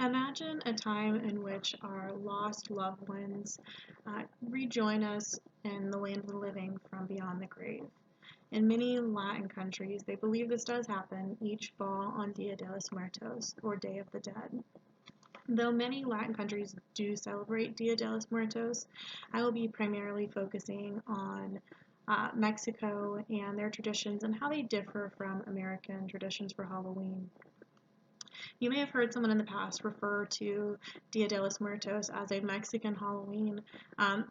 Imagine a time in which our lost loved ones rejoin us in the land of the living from beyond the grave. In many Latin countries, they believe this does happen each fall on Dia de los Muertos, or Day of the Dead. Though many Latin countries do celebrate Dia de los Muertos, I will be primarily focusing on Mexico and their traditions and how they differ from American traditions for Halloween. You may have heard someone in the past refer to Dia de los Muertos as a Mexican Halloween.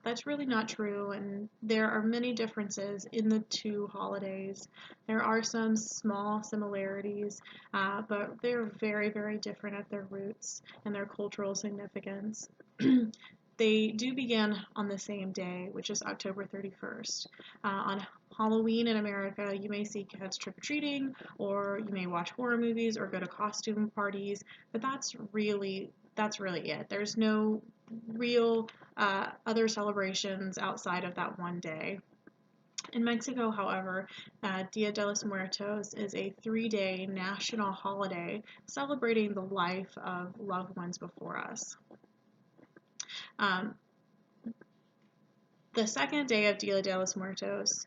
That's really not true, and there are many differences in the two holidays. There are some small similarities, but they're very, very different at their roots and their cultural significance. They do begin on the same day, which is October 31st. On Halloween in America, you may see kids trick-or-treating, or you may watch horror movies or go to costume parties, but that's really it. There's no real other celebrations outside of that one day. In Mexico, however, Dia de los Muertos is a 3-day national holiday celebrating the life of loved ones before us. The second day of Dia de los Muertos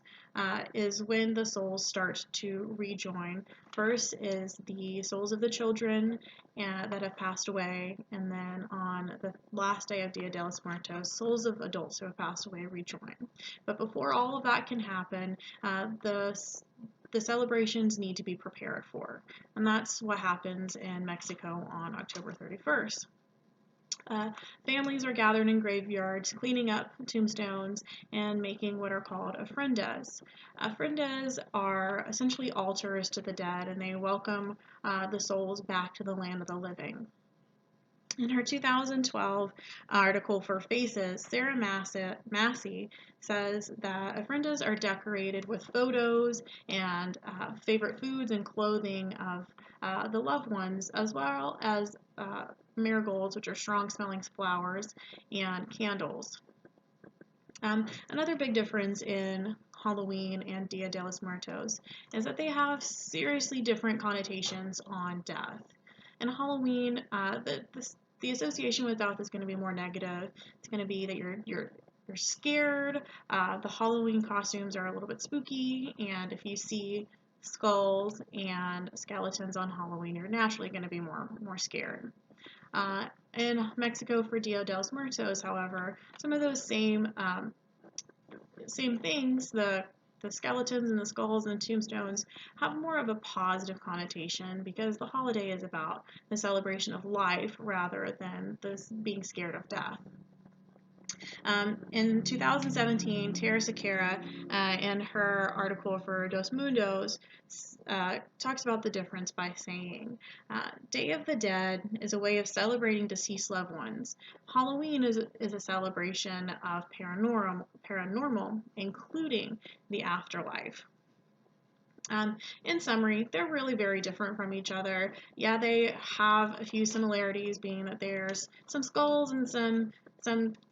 is when the souls start to rejoin. First is the souls of the children that have passed away, and then on the last day of Dia de los Muertos, souls of adults who have passed away rejoin. But before all of that can happen, the celebrations need to be prepared for, and that's what happens in Mexico on October 31st. Families are gathered in graveyards, cleaning up tombstones and making what are called ofrendas. Ofrendas are essentially altars to the dead, and they welcome the souls back to the land of the living. In her 2012 article for Faces, Sarah Massey says that ofrendas are decorated with photos and favorite foods and clothing of the loved ones, as well as marigolds, which are strong-smelling flowers, and candles. Another big difference in Halloween and Dia de los Muertos is that they have seriously different connotations on death. In Halloween, the association with death is going to be more negative. It's going to be that you're scared. The Halloween costumes are a little bit spooky, and if you see skulls and skeletons on Halloween, you're naturally going to be more scared. In Mexico for Dia de los Muertos, however, some of those same things, the skeletons and the skulls and the tombstones, have more of a positive connotation because the holiday is about the celebration of life rather than being scared of death. In 2017, Tara Sequeira, in her article for Dos Mundos, talks about the difference by saying, Day of the Dead is a way of celebrating deceased loved ones. Halloween is a celebration of paranormal, including the afterlife. In summary, they're really very different from each other. Yeah, they have a few similarities, being that there's some skulls and some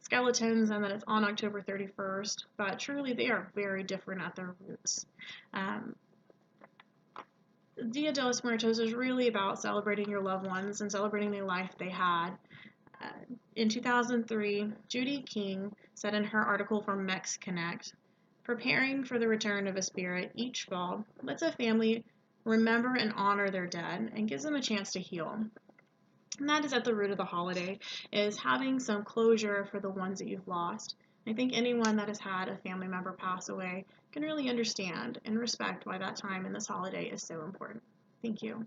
skeletons, and that it's on October 31st, but truly they are very different at their roots. Dia de los Muertos is really about celebrating your loved ones and celebrating the life they had. In 2003, Judy King said in her article for Mex Connect, preparing for the return of a spirit each fall lets a family remember and honor their dead and gives them a chance to heal. And that is at the root of the holiday, is having some closure for the ones that you've lost. I think anyone that has had a family member pass away can really understand and respect why that time in this holiday is so important. Thank you.